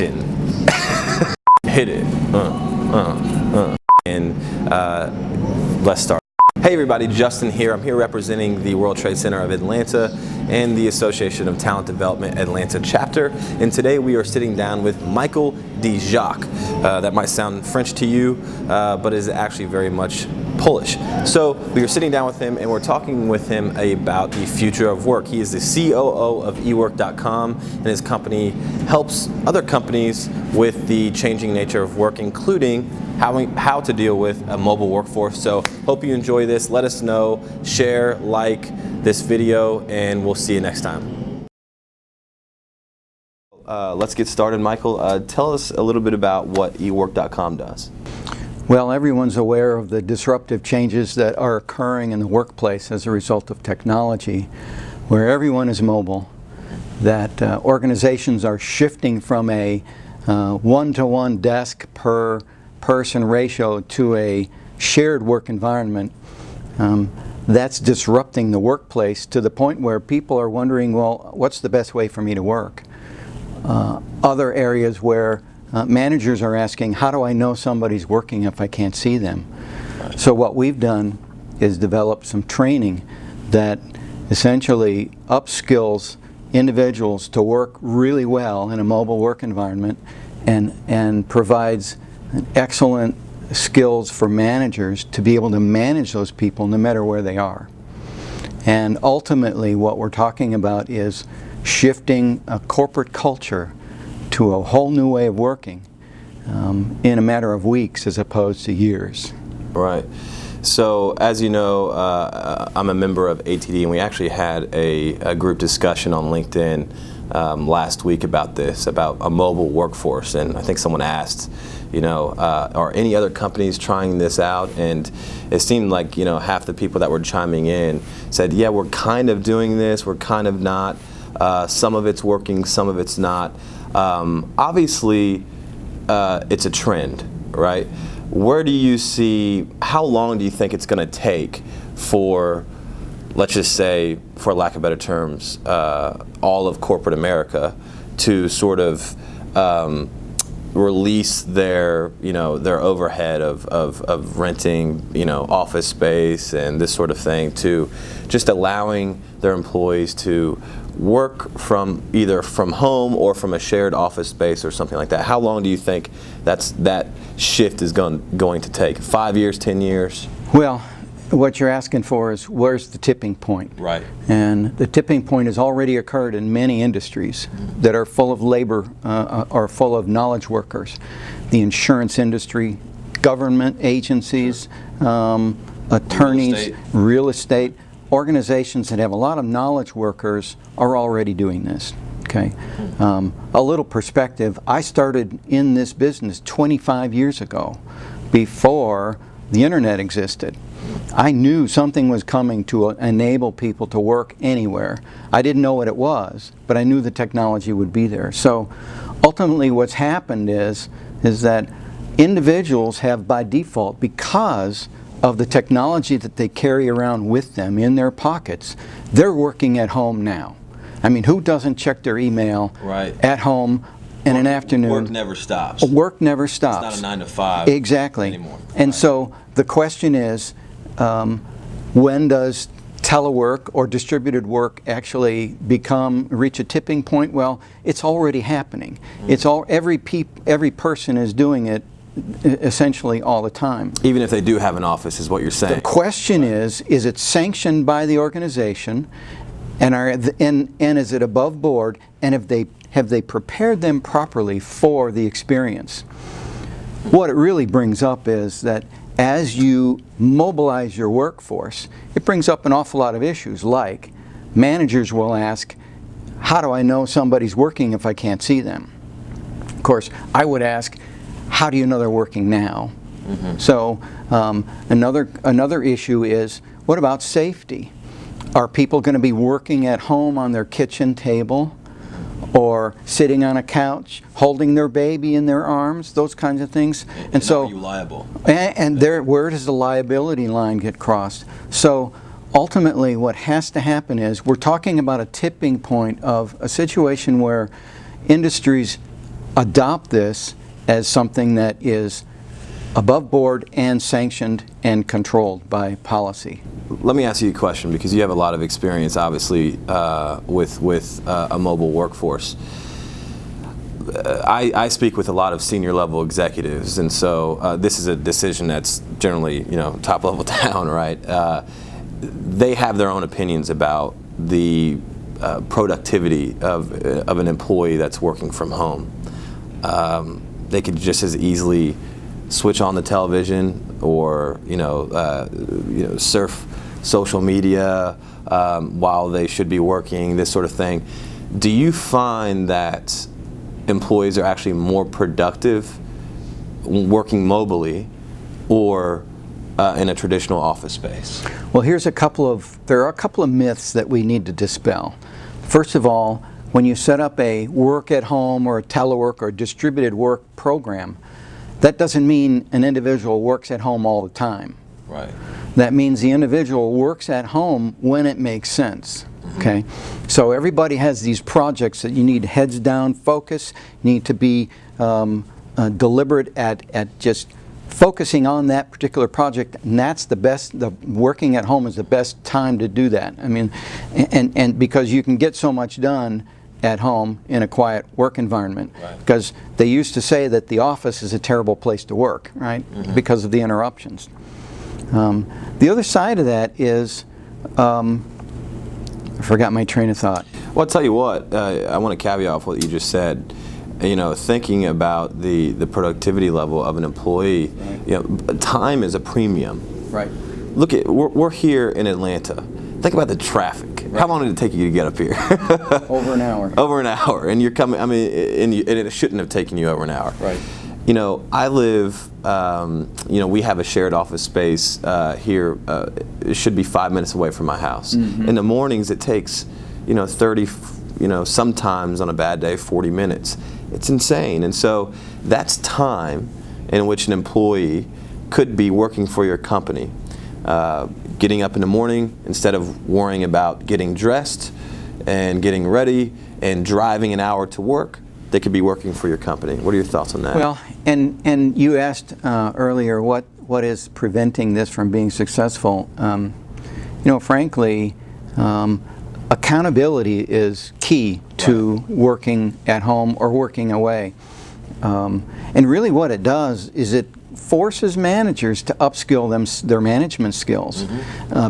action. Hit it. And let's start. Hey everybody, Justin here. I'm here representing the World Trade Center of Atlanta and the Association of Talent Development Atlanta chapter. And today we are sitting down with Michael Dziak. That might sound French to you, but is actually very much Polish. So we are sitting down with him and we're talking with him about the future of work. He is the COO of eWork.com, and his company helps other companies with the changing nature of work, including how to deal with a mobile workforce. So hope you enjoy this. Let us know, share, like this video, and we'll see you next time. Let's get started, Michael. Tell us a little bit about what eWork.com does. Well, everyone's aware of the disruptive changes that are occurring in the workplace as a result of technology, where everyone is mobile, that organizations are shifting from a one-to-one desk per person ratio to a shared work environment. That's disrupting the workplace to the point where people are wondering, well, what's the best way for me to work? Other areas where managers are asking, how do I know somebody's working if I can't see them? So what we've done is develop some training that essentially upskills individuals to work really well in a mobile work environment, and provides excellent skills for managers to be able to manage those people no matter where they are. And ultimately what we're talking about is shifting a corporate culture to a whole new way of working in a matter of weeks as opposed to years. Right. So as you know, I'm a member of ATD, and we actually had a group discussion on LinkedIn last week about this, about a mobile workforce. And I think someone asked, you know, are any other companies trying this out? And it seemed like, you know, half the people that were chiming in said, yeah, we're kind of doing this, we're kind of not. Some of it's working, some of it's not. Obviously, it's a trend, right? Where do you see, how long do you think it's going to take for, let's just say, for lack of better terms, all of corporate America to sort of release their, you know, their overhead of renting, you know, office space and this sort of thing, to just allowing their employees to work from either from home or from a shared office space or something like that? How long do you think that shift is going to take? 5 years, 10 years? Well, what you're asking for is, where's the tipping point? Right. And the tipping point has already occurred in many industries that are full of labor, or full of knowledge workers. The insurance industry, government agencies, attorneys, real estate. Organizations that have a lot of knowledge workers are already doing this. Okay. A little perspective, I started in this business 25 years ago, before the internet existed. I knew something was coming to enable people to work anywhere. I didn't know what it was, but I knew the technology would be there. So ultimately what's happened is that individuals have, by default, because of the technology that they carry around with them in their pockets, they're working at home now. I mean, who doesn't check their email at home in an afternoon? Work never stops. Work never stops. It's not a 9 to 5 exactly. anymore. And so the question is, when does telework or distributed work actually reach a tipping point? Well, it's already happening. It's every person is doing it essentially all the time. Even if they do have an office, is what you're saying. The question is it sanctioned by the organization, and is it above board, and have they prepared them properly for the experience? What it really brings up is that as you mobilize your workforce, it brings up an awful lot of issues, like managers will ask, how do I know somebody's working if I can't see them? Of course, I would ask, how do you know they're working now? So another issue is, what about safety? Are people going to be working at home on their kitchen table, or sitting on a couch, holding their baby in their arms, those kinds of things? And so, are you liable? And where does the liability line get crossed? So ultimately what has to happen is, we're talking about a tipping point of a situation where industries adopt this as something that is above board and sanctioned and controlled by policy. Let me ask you a question, because you have a lot of experience, obviously, with a mobile workforce. I speak with a lot of senior level executives, and so this is a decision that's generally, top level down, right? They have their own opinions about the productivity of an employee that's working from home. They could just as easily switch on the television or surf social media while they should be working, this sort of thing. Do you find that employees are actually more productive working mobily or in a traditional office space? Well, there are a couple of myths that we need to dispel. First of all, when you set up a work at home or a telework or distributed work program, that doesn't mean an individual works at home all the time. Right. That means the individual works at home when it makes sense. Okay, so everybody has these projects that you need heads down focus, you need to be deliberate at just focusing on that particular project, and that's the working at home is the best time to do that. I mean, and because you can get so much done at home in a quiet work environment. Right. Because they used to say that the office is a terrible place to work, right? Because of the interruptions. The other side of that is, I forgot my train of thought. Well, I'll tell you what, I want to caveat off what you just said. Thinking about the productivity level of an employee, right. Time is a premium. Right. Look we're here in Atlanta. Think about the traffic. Right. How long did it take you to get up here? Over an hour. Over an hour, and you're coming. I mean, and it shouldn't have taken you over an hour. Right. I live. We have a shared office space here. It should be 5 minutes away from my house. In the mornings, it takes 30. Sometimes on a bad day, 40 minutes. It's insane, and so that's time in which an employee could be working for your company. Getting up in the morning instead of worrying about getting dressed and getting ready and driving an hour to work, they could be working for your company. What are your thoughts on that? Well, and you asked earlier what is preventing this from being successful. Frankly, accountability is key to working at home or working away. And really what it does is it forces managers to upskill their management skills.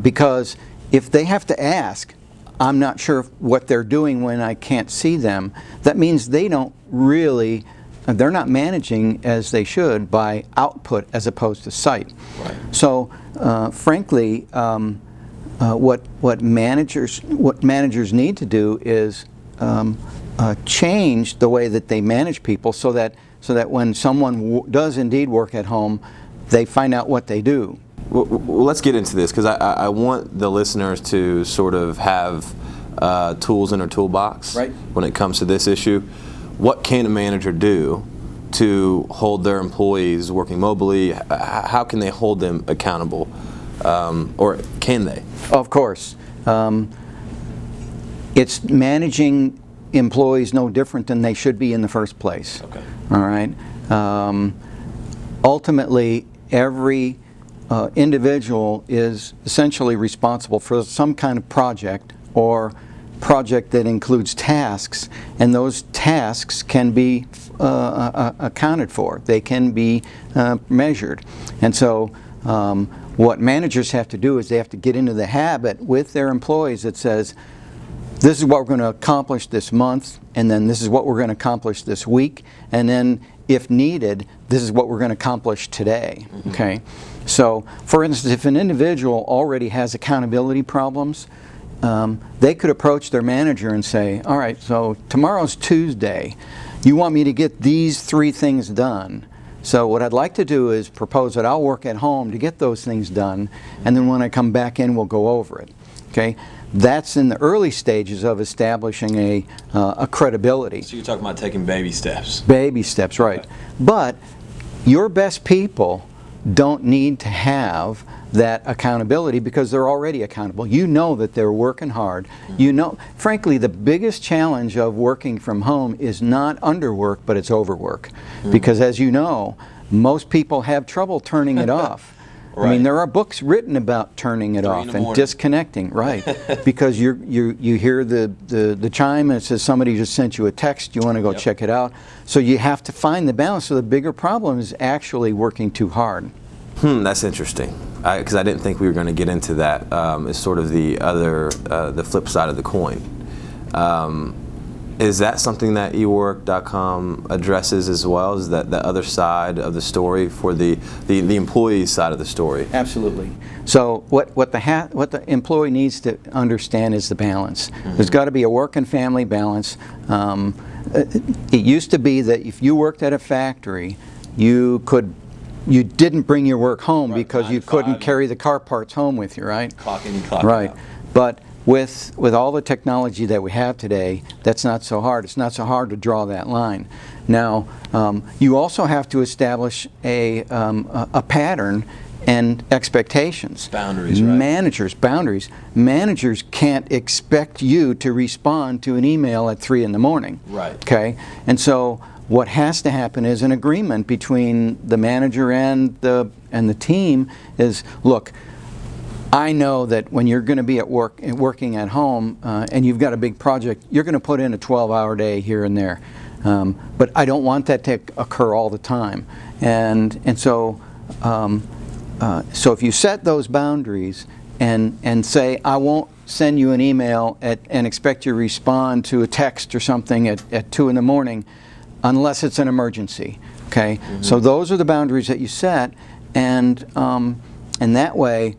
Because if they have to ask, I'm not sure what they're doing when I can't see them, that means they're not managing as they should by output as opposed to sight. Right. So frankly, what managers need to do is change the way that they manage people so that when someone does indeed work at home, they find out what they do. Well, let's get into this, because I want the listeners to sort of have tools in their toolbox. Right. When it comes to this issue. What can a manager do to hold their employees working mobily? How can they hold them accountable? Or can they? Of course. It's managing employees no different than they should be in the first place. Okay. All right. Ultimately, every individual is essentially responsible for some kind of project or project that includes tasks, and those tasks can be accounted for. They can be measured. And so what managers have to do is they have to get into the habit with their employees that says, this is what we're going to accomplish this month, and then this is what we're going to accomplish this week, and then if needed, this is what we're going to accomplish today. Okay. So for instance, if an individual already has accountability problems, they could approach their manager and say, all right, so tomorrow's Tuesday. You want me to get these 3 things done. So what I'd like to do is propose that I'll work at home to get those things done, and then when I come back in, we'll go over it. Okay? That's in the early stages of establishing a credibility. So you're talking about taking baby steps. Baby steps, right. Okay. But your best people don't need to have that accountability because they're already accountable. You know that they're working hard. You know, frankly, the biggest challenge of working from home is not underwork, but it's overwork. Because as you know, most people have trouble turning it off. Right. I mean, there are books written about turning it off and disconnecting, right? Because you hear the chime and it says somebody just sent you a text, you want to go check it out. So you have to find the balance. So the bigger problem is actually working too hard. That's interesting, because I didn't think we were going to get into that. It's sort of the flip side of the coin. Is that something that eWork.com addresses as well? Is that the other side of the story for the employee side of the story? Absolutely. So what the employee needs to understand is the balance. There's got to be a work and family balance. It used to be that if you worked at a factory, you didn't bring your work home because you couldn't carry the car parts home with you, right? Clock in and clock out. out. But with all the technology that we have today, that's not so hard. It's not so hard to draw that line. Now, you also have to establish a pattern and expectations. Boundaries, right? Boundaries. Managers can't expect you to respond to an email at 3 in the morning. Right. Okay? And so what has to happen is an agreement between the manager and the team is, look, I know that when you're going to be at work, working at home, and you've got a big project, you're going to put in a 12-hour day here and there. But I don't want that to occur all the time. And so if you set those boundaries and say, I won't send you an email and expect you to respond to a text or something at 2 in the morning unless it's an emergency. Okay? So those are the boundaries that you set, and that way,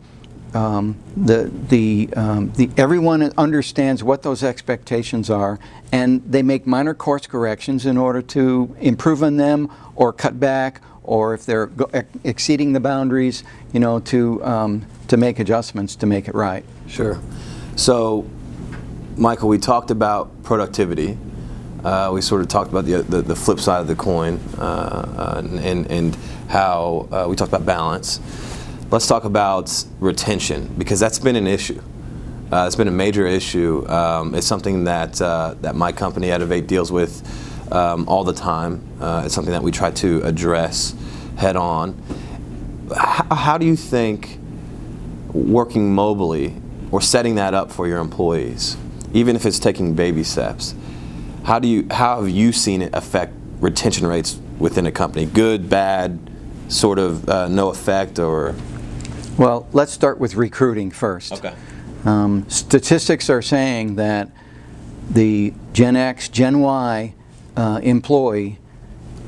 everyone understands what those expectations are, and they make minor course corrections in order to improve on them or cut back, or if they're exceeding the boundaries, to make adjustments to make it right. Sure. So, Michael, we talked about productivity. We sort of talked about the flip side of the coin, and how we talked about balance. Let's talk about retention, because that's been an issue. It's been a major issue. It's something that my company, Adivate, deals with all the time. It's something that we try to address head on. How do you think working mobily or setting that up for your employees, even if it's taking baby steps, how have you seen it affect retention rates within a company? Good, bad, sort of no effect, or? Well, let's start with recruiting first. Okay. Statistics are saying that the Gen X, Gen Y employee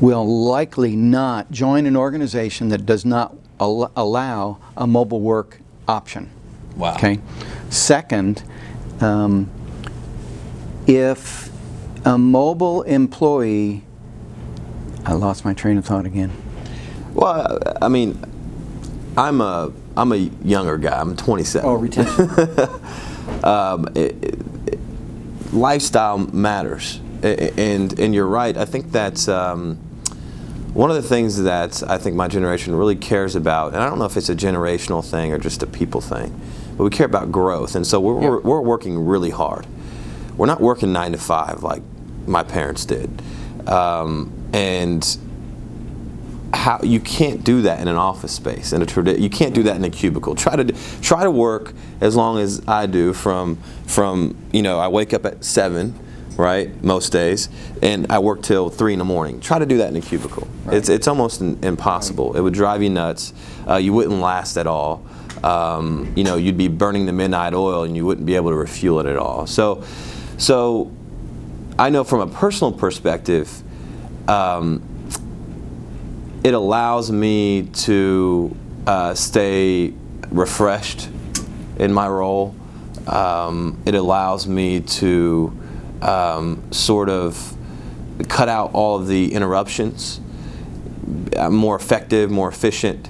will likely not join an organization that does not allow a mobile work option. Wow. Okay. Second, if a mobile employee, I lost my train of thought again. Well, I mean, I'm a younger guy. I'm 27. Oh, retention. Lifestyle matters, and you're right. I think that's one of the things that I think my generation really cares about, and I don't know if it's a generational thing or just a people thing, but we care about growth, and so we're working really hard. We're not working 9 to 5 like my parents did, and how you can't do that in an office space, you can't do that in a cubicle. Try to work as long as I do from I wake up at 7, right, most days, and I work till 3 in the morning. Try to do that in a cubicle. Right. It's almost impossible. Right. It would drive you nuts. You wouldn't last at all. You'd be burning the midnight oil, and you wouldn't be able to refuel it at all. So I know from a personal perspective, it allows me to stay refreshed in my role. It allows me to sort of cut out all of the interruptions. I'm more effective, more efficient,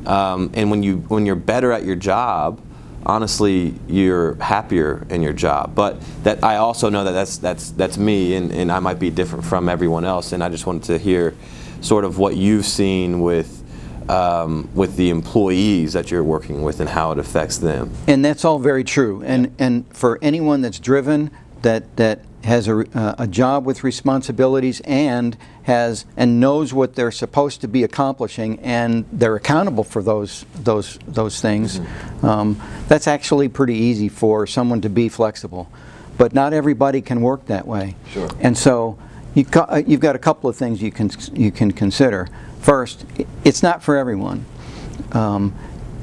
and when you're better at your job, honestly, you're happier in your job. But that I also know that's me, and I might be different from everyone else. And I just wanted to hear sort of what you've seen with with the employees that you're working with and how it affects them. And that's all very true. And for anyone that's driven, that has a job with responsibilities and knows what they're supposed to be accomplishing, and they're accountable for those things, that's actually pretty easy for someone to be flexible. But not everybody can work that way. Sure. And so you've got a couple of things you can consider. First, it's not for everyone.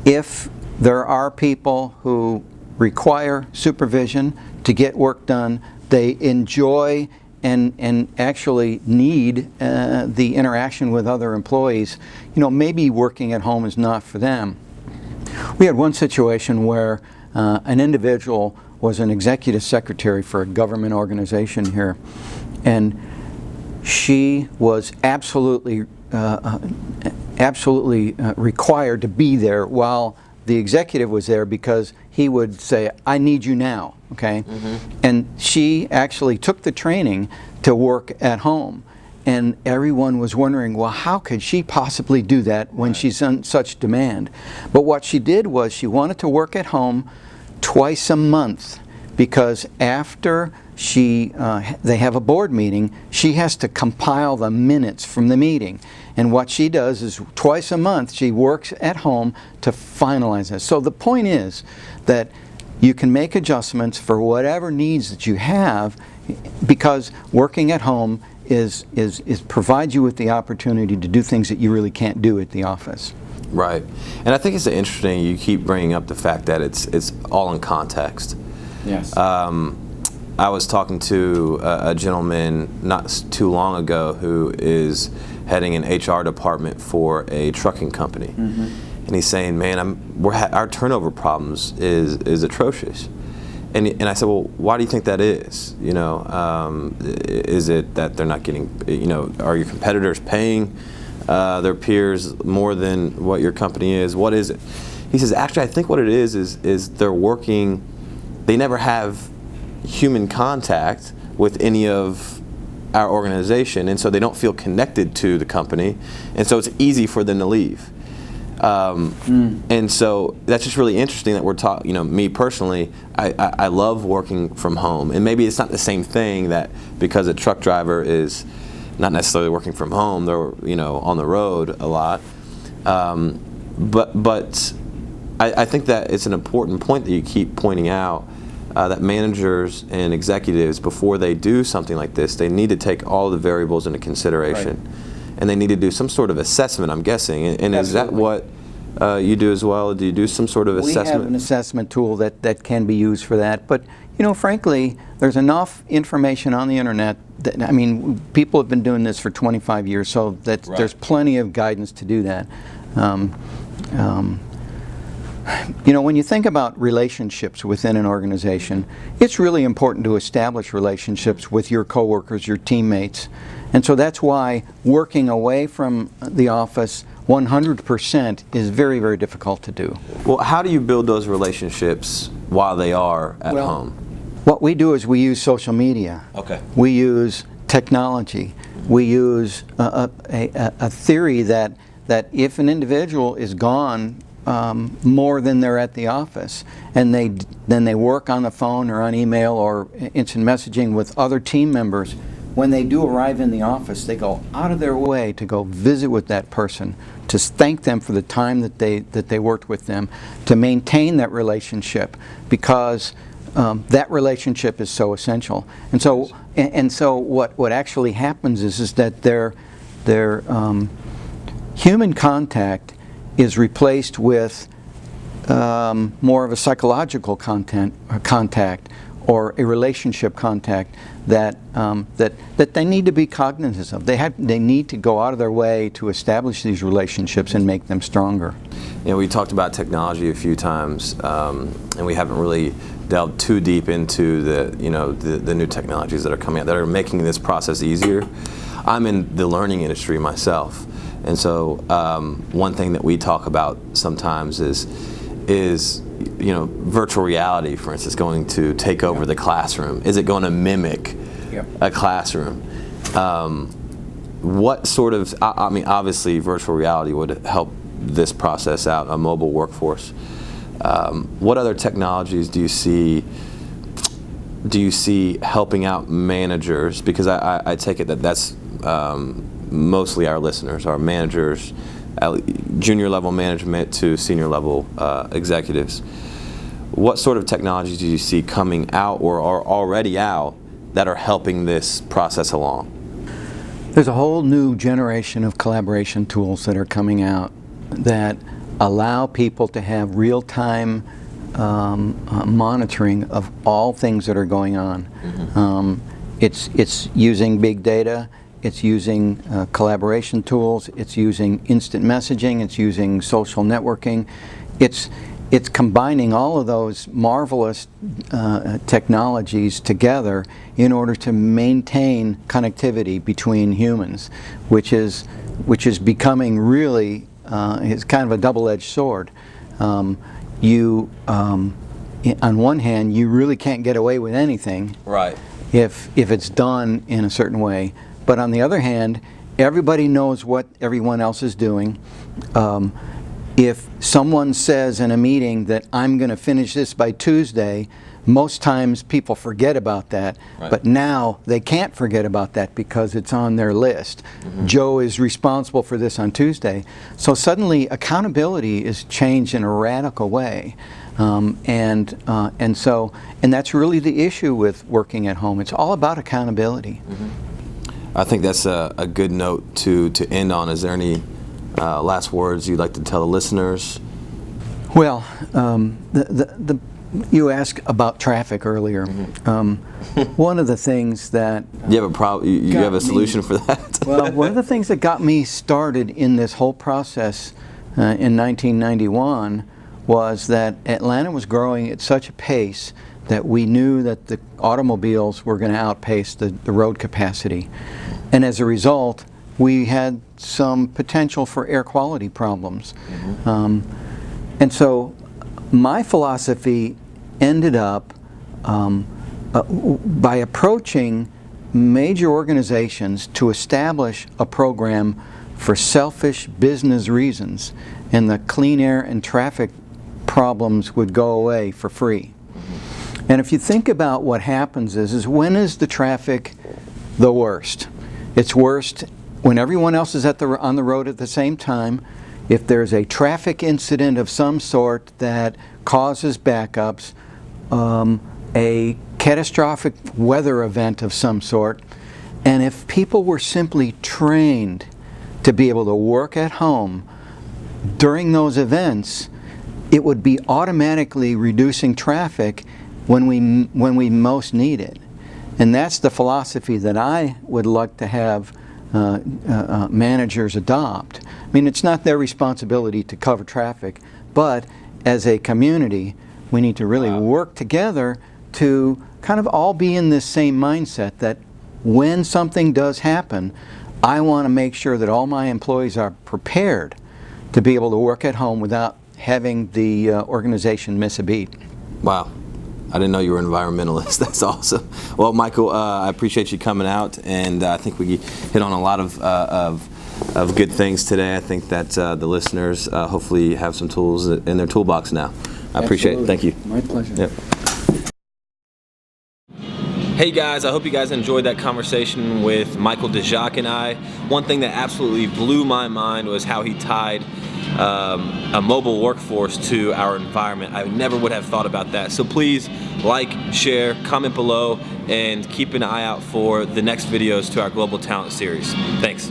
If there are people who require supervision to get work done, they enjoy and actually need the interaction with other employees, maybe working at home is not for them. We had one situation where an individual was an executive secretary for a government organization here, and she was absolutely required to be there while the executive was there, because he would say, "I need you now," okay? And she actually took the training to work at home. And everyone was wondering, well, how could she possibly do that when she's in such demand? But what she did was she wanted to work at home twice a month, because after they have a board meeting, she has to compile the minutes from the meeting. And what she does is twice a month she works at home to finalize it. So the point is that you can make adjustments for whatever needs that you have, because working at home provides you with the opportunity to do things that you really can't do at the office. Right. And I think it's interesting you keep bringing up the fact that it's all in context. Yes. I was talking to a gentleman not too long ago who is heading an HR department for a trucking company. And he's saying, man, our turnover problems is atrocious. And I said, well, why do you think that is? Is it that they're not getting, are your competitors paying their peers more than what your company is? What is it? He says, actually, I think what it is they're working, they never have human contact with any of our organization, and so they don't feel connected to the company, and so it's easy for them to leave. And so that's just really interesting that we're talking, me personally, I love working from home, and maybe it's not the same thing that because a truck driver is not necessarily working from home, they're, on the road a lot. But I think that it's an important point that you keep pointing out, that managers and executives, before they do something like this, they need to take all the variables into consideration. Right. And they need to do some sort of assessment, I'm guessing. And is that what you do as well? Do you do some sort of assessment? We have an assessment tool that can be used for that. But, frankly, there's enough information on the internet that, people have been doing this for 25 years, so that There's plenty of guidance to do that. When you think about relationships within an organization, it's really important to establish relationships with your coworkers, your teammates. And so that's why working away from the office 100% is very, very difficult to do. Well, how do you build those relationships while they are at home? What we do is we use social media. Okay. We use technology. We use a theory that if an individual is gone more than they're at the office, and then they work on the phone or on email or instant messaging with other team members, when they do arrive in the office, they go out of their way to go visit with that person, to thank them for the time that they worked with them, to maintain that relationship, because that relationship is so essential. And so what actually happens is that their human contact is replaced with more of a psychological contact or a relationship contact that they need to be cognizant of. They need to go out of their way to establish these relationships and make them stronger. We talked about technology a few times, and we haven't really delved too deep into the new technologies that are coming out that are making this process easier. I'm in the learning industry myself, and so one thing that we talk about sometimes is virtual reality, for instance, going to take over the classroom. Is it going to mimic a classroom? What sort of, obviously virtual reality would help this process out, a mobile workforce. What other technologies do you see helping out managers? Because I take it that that's mostly our listeners, our managers, junior level management to senior level executives. What sort of technologies do you see coming out or are already out that are helping this process along? There's a whole new generation of collaboration tools that are coming out that allow people to have real-time monitoring of all things that are going on. Mm-hmm. It's using big data, it's using collaboration tools, it's using instant messaging, it's using social networking. It's combining all of those marvelous technologies together in order to maintain connectivity between humans, which is becoming really it's kind of a double-edged sword. On one hand, you really can't get away with anything, right, if it's done in a certain way. But on the other hand, everybody knows what everyone else is doing. If someone says in a meeting that I'm going to finish this by Tuesday, most times people forget about that. Right. But now they can't forget about that because it's on their list. Mm-hmm. Joe is responsible for this on Tuesday. So suddenly accountability is changed in a radical way. And that's really the issue with working at home. It's all about accountability. Mm-hmm. I think that's a good note to end on. Is there any last words you'd like to tell the listeners? Well, you asked about traffic earlier. Mm-hmm. One of the things that you have a problem. You have a solution for that? Well, one of the things that got me started in this whole process in 1991 was that Atlanta was growing at such a pace that we knew that the automobiles were going to outpace the road capacity, and as a result, we had some potential for air quality problems. Mm-hmm. And so my philosophy ended up by approaching major organizations to establish a program for selfish business reasons, and the clean air and traffic problems would go away for free. Mm-hmm. And if you think about what happens is when is the traffic the worst? It's worst when everyone else is on the road at the same time. If there's a traffic incident of some sort that causes backups, a catastrophic weather event of some sort, and if people were simply trained to be able to work at home during those events, it would be automatically reducing traffic when we most need it. And that's the philosophy that I would like to have managers adopt. I mean, it's not their responsibility to cover traffic, but as a community, we need to really work together to kind of all be in this same mindset that when something does happen, I want to make sure that all my employees are prepared to be able to work at home without having the organization miss a beat. Wow. I didn't know you were an environmentalist. That's awesome. Well, Michael, I appreciate you coming out, and I think we hit on a lot of good things today. I think that the listeners hopefully have some tools in their toolbox now. I appreciate it. Thank you. My pleasure. Yep. Hey guys, I hope you guys enjoyed that conversation with Michael Dziak and I. One thing that absolutely blew my mind was how he tied a mobile workforce to our environment. I never would have thought about that. So please like, share, comment below, and keep an eye out for the next videos to our Global Talent Series. Thanks.